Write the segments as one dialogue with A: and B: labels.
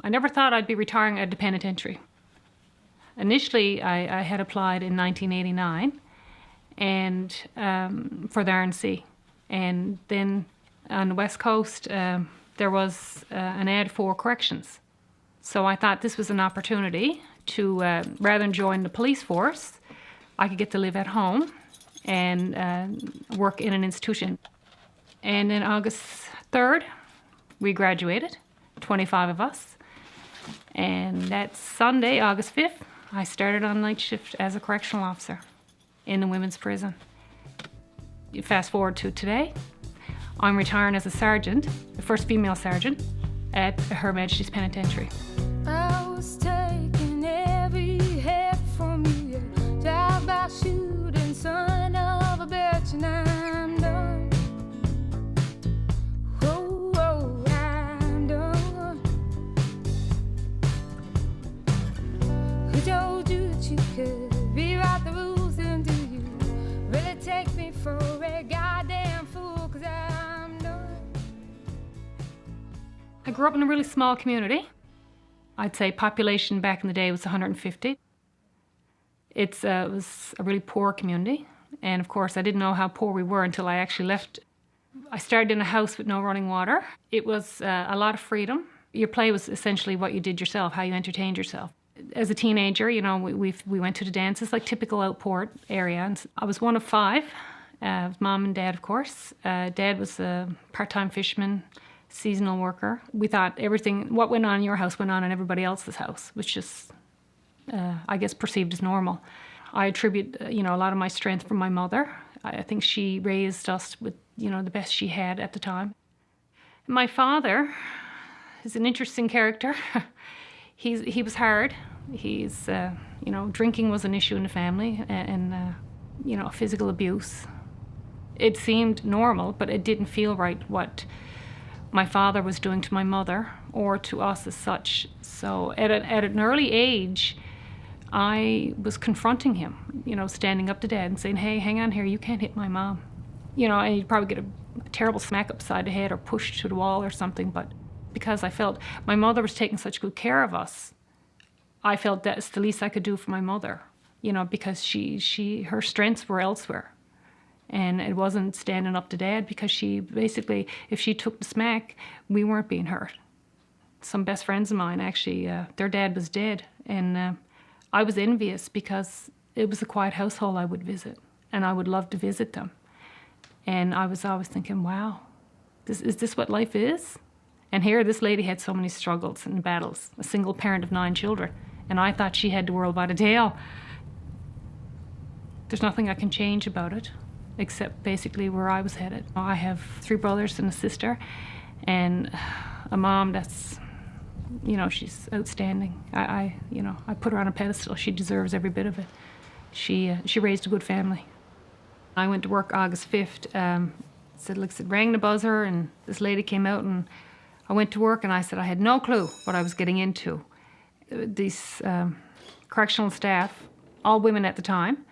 A: I never thought I'd be retiring at the penitentiary. Initially, I had applied in 1989 and for the RNC. And then on the West Coast, there was an ad for corrections. So I thought this was an opportunity to, rather than join the police force, I could get to live at home and work in an institution. And then August 3rd, we graduated, 25 of us. And that Sunday, August 5th, I started on night shift as a correctional officer in the women's prison. You fast forward to today, I'm retiring as a sergeant, the first female sergeant at Her Majesty's Penitentiary.
B: I was taking every hit from you, drive-by shooting, son of a bitch, and I'm done. Oh, oh, I'm done. Who told you that you could rewrite the rules, and do you really take me for a goddamn fool, 'cause I'm done.
A: I grew up in a really small community. I'd say population back in the day was 150. It was a really poor community. And of course, I didn't know how poor we were until I actually left. I started in a house with no running water. It was a lot of freedom. Your play was essentially what you did yourself, how you entertained yourself. As a teenager, you know, we went to the dances, like typical outport area. And I was one of five, mom and dad, of course. Dad was a part-time fisherman, seasonal worker. We thought everything, what went on in your house went on in everybody else's house, which is, I guess, perceived as normal. I attribute, a lot of my strength from my mother. I think she raised us with, the best she had at the time. My father is an interesting character. He was hard. He's, drinking was an issue in the family, and physical abuse. It seemed normal, but it didn't feel right what my father was doing to my mother or to us as such. So at an early age, I was confronting him, standing up to Dad and saying, "Hey, hang on here, you can't hit my mom." And you'd probably get a terrible smack upside the head or pushed to the wall or something, but because I felt my mother was taking such good care of us, I felt that's the least I could do for my mother, because her strengths were elsewhere. And it wasn't standing up to Dad, because she basically, if she took the smack, we weren't being hurt. Some best friends of mine, actually, their dad was dead. And I was envious because it was a quiet household I would visit. And I would love to visit them. And I was always thinking, wow, is this what life is? And here, this lady had so many struggles and battles, a single parent of 9 children. And I thought she had the world by the tail. There's nothing I can change about it, except basically where I was headed. I have 3 brothers and a sister, and a mom that's, she's outstanding. I put her on a pedestal. She deserves every bit of it. She raised a good family. I went to work August 5th. Rang the buzzer, and this lady came out, and I went to work, and I said I had no clue what I was getting into. These correctional staff, all women at the time,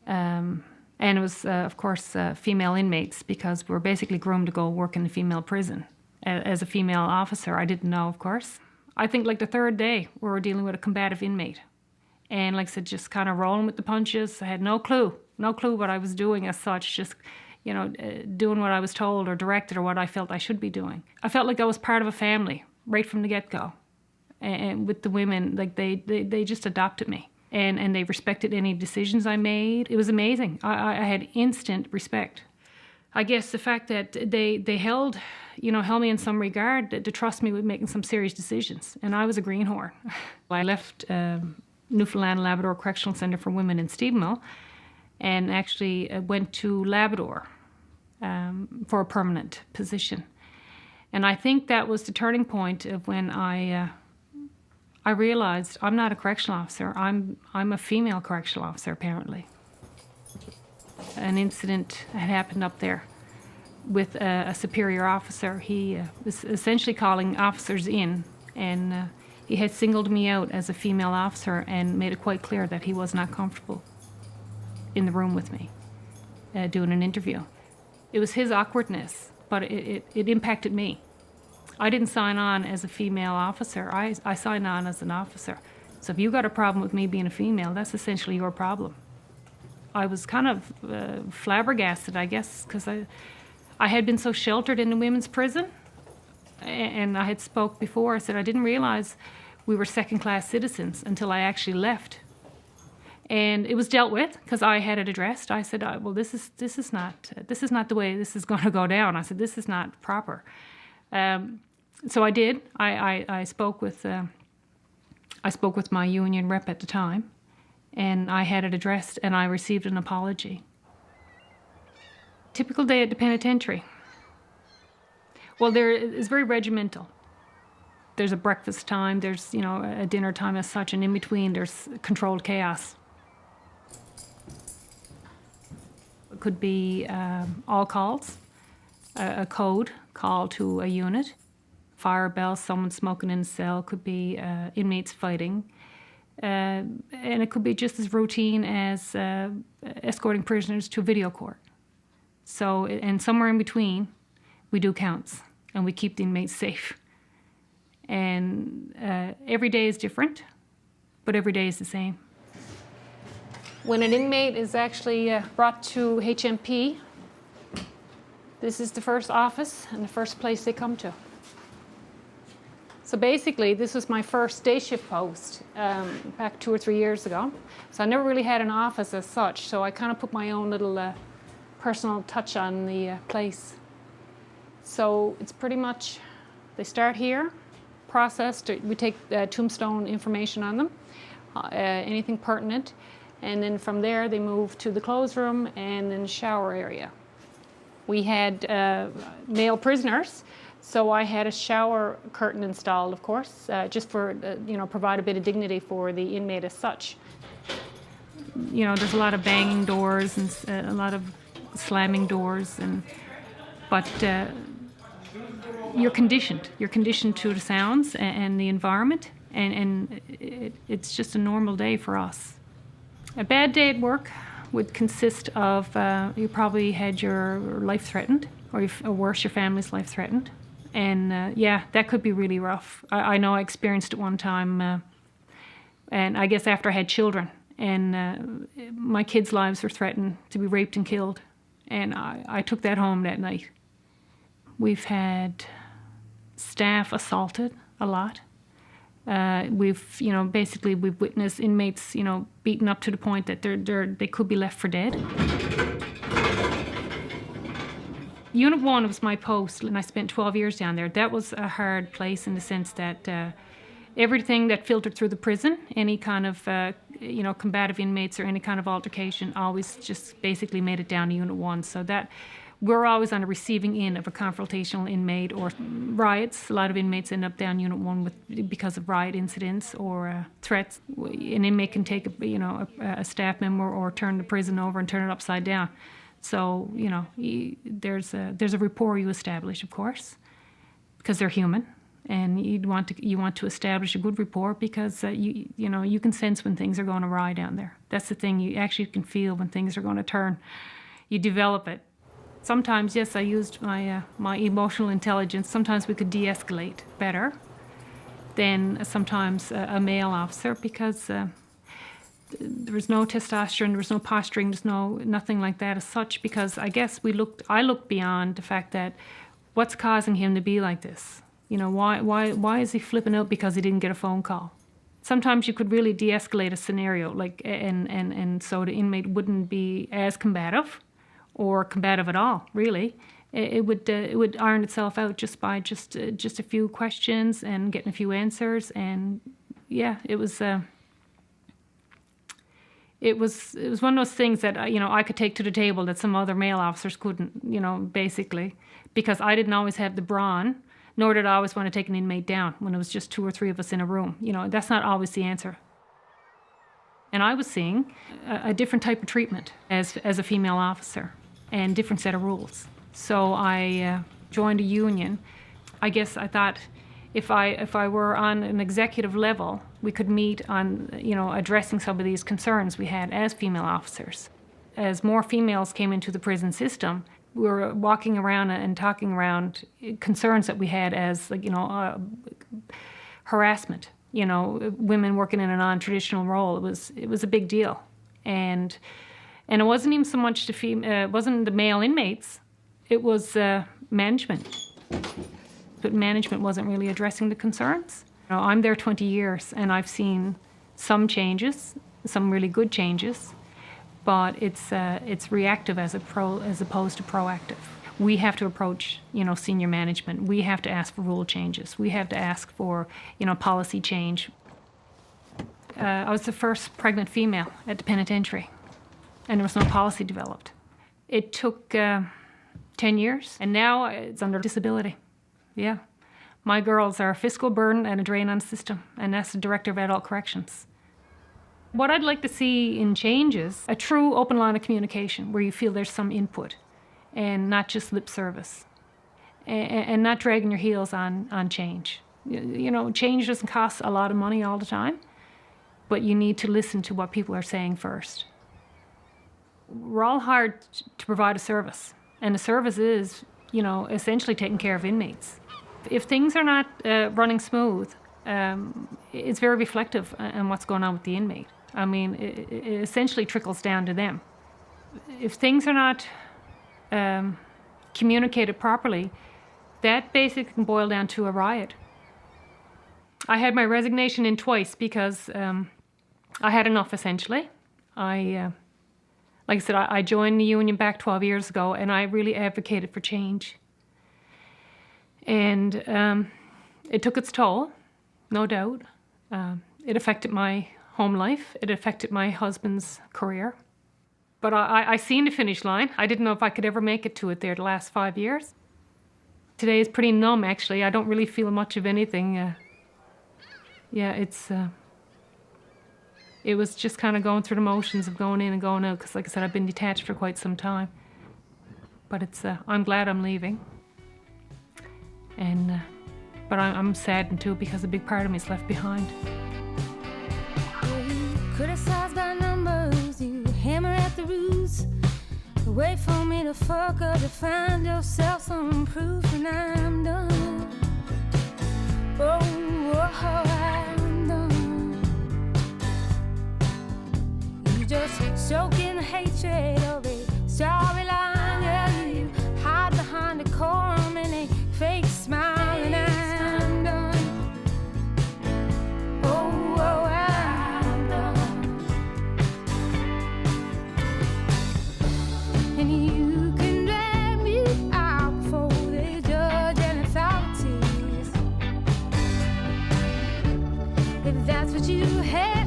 A: and it was, of course, female inmates, because we were basically groomed to go work in the female prison. As a female officer, I didn't know, of course. I think like the 3rd day, we were dealing with a combative inmate. And like I said, just kind of rolling with the punches. I had no clue what I was doing as such, just, doing what I was told or directed or what I felt I should be doing. I felt like I was part of a family right from the get-go. And with the women, like they just adopted me. And they respected any decisions I made. It was amazing. I had instant respect. I guess the fact that they held me in some regard, to trust me with making some serious decisions. And I was a greenhorn. I left Newfoundland Labrador Correctional Centre for Women in Stephenville, and actually went to Labrador for a permanent position. And I think that was the turning point of when I realized I'm not a correctional officer. I'm a female correctional officer, apparently. An incident had happened up there with a superior officer. He was essentially calling officers in, and he had singled me out as a female officer and made it quite clear that he was not comfortable in the room with me doing an interview. It was his awkwardness, but it impacted me. I didn't sign on as a female officer. I signed on as an officer. So if you got a problem with me being a female, that's essentially your problem. I was kind of flabbergasted, I guess, because I had been so sheltered in the women's prison. And I had spoke before. I said I didn't realize we were second-class citizens until I actually left. And it was dealt with because I had it addressed. I said, well, this is not the way this is going to go down. I said, this is not proper. So I did. I spoke with my union rep at the time, and I had it addressed, and I received an apology. Typical day at the penitentiary. Well, there is very regimental. There's a breakfast time, there's a dinner time as such, and in between there's controlled chaos. It could be all calls, a code call to a unit, fire bell, someone smoking in a cell, could be inmates fighting, and it could be just as routine as escorting prisoners to video court. So, and somewhere in between, we do counts, and we keep the inmates safe. And every day is different, but every day is the same. When an inmate is actually brought to HMP, this is the first office and the first place they come to. So basically, this was my first day shift post back 2 or 3 years ago. So I never really had an office as such, so I kind of put my own little personal touch on the place. So it's pretty much, they start here, processed, we take tombstone information on them, anything pertinent, and then from there they move to the clothes room and then shower area. We had male prisoners, so I had a shower curtain installed, of course, just for, provide a bit of dignity for the inmate as such. There's a lot of banging doors and a lot of slamming doors, but you're conditioned. You're conditioned to the sounds and the environment, and it's just a normal day for us. A bad day at work would consist of you probably had your life threatened, or worse, your family's life threatened. And that could be really rough. I know I experienced it one time, and I guess after I had children, and my kids' lives were threatened to be raped and killed, and I took that home that night. We've had staff assaulted a lot. We've witnessed inmates, beaten up to the point that they could be left for dead. Unit 1 was my post, and I spent 12 years down there. That was a hard place in the sense that everything that filtered through the prison, any kind of, combative inmates or any kind of altercation, always just basically made it down to Unit 1. So that we're always on the receiving end of a confrontational inmate or riots. A lot of inmates end up down Unit 1 because of riot incidents or threats. An inmate can take a staff member or turn the prison over and turn it upside down. So, there's a rapport you establish, of course, because they're human, and you want to establish a good rapport because you can sense when things are going awry down there. That's the thing, you actually can feel when things are going to turn. You develop it. Sometimes, yes, I used my emotional intelligence. Sometimes we could de-escalate better than sometimes a male officer because there was no testosterone, there was no posturing, there's nothing like that as such, because I guess I looked beyond the fact that what's causing him to be like this? Why is he flipping out because he didn't get a phone call? Sometimes you could really de-escalate a scenario, and so the inmate wouldn't be as combative or combative at all, really. It would iron itself out just by just a few questions and getting a few answers, and it was one of those things that I could take to the table that some other male officers couldn't, basically, because I didn't always have the brawn, nor did I always want to take an inmate down when it was just 2 or 3 of us in a room. That's not always the answer. And I was seeing a different type of treatment as a female officer and different set of rules. So I joined a union. I guess I thought if I were on an executive level, we could meet on, addressing some of these concerns we had as female officers. As more females came into the prison system, we were walking around and talking around concerns that we had as, like, harassment. Women working in a non-traditional role. It was a big deal, and it wasn't even so much it wasn't the male inmates. It was management. But management wasn't really addressing the concerns. I'm there 20 years, and I've seen some changes, some really good changes, but it's reactive as opposed to proactive. We have to approach, senior management. We have to ask for rule changes. We have to ask for, policy change. I was the first pregnant female at the penitentiary, and there was no policy developed. It took 10 years, and now it's under disability. Yeah. My girls are a fiscal burden and a drain on the system, and that's the Director of Adult Corrections. What I'd like to see in change is a true open line of communication where you feel there's some input and not just lip service, and not dragging your heels on change. Change doesn't cost a lot of money all the time, but you need to listen to what people are saying first. We're all hired to provide a service, and the service is, essentially taking care of inmates. If things are not running smooth, it's very reflective on what's going on with the inmate. I mean, it essentially trickles down to them. If things are not communicated properly, that basically can boil down to a riot. I had my resignation in twice because I had enough, essentially. Like I said, I joined the union back 12 years ago, and I really advocated for change. And it took its toll, no doubt. It affected my home life. It affected my husband's career. But I seen the finish line. I didn't know if I could ever make it to it there the last 5 years. Today is pretty numb, actually. I don't really feel much of anything. It was just kind of going through the motions of going in and going out, because, like I said, I've been detached for quite some time. But I'm glad I'm leaving. But I'm saddened too, because a big part of me is left behind.
B: You criticize by numbers, you hammer at the roots. Wait for me to fuck up to find yourself some proof, and I'm done. I'm done. You just soaking the hatred of a storyline. Yeah, you hide behind the decorum and a fake smile, and I'm done. I'm done. And you can drag me out before they judge and authorities. If that's what you have.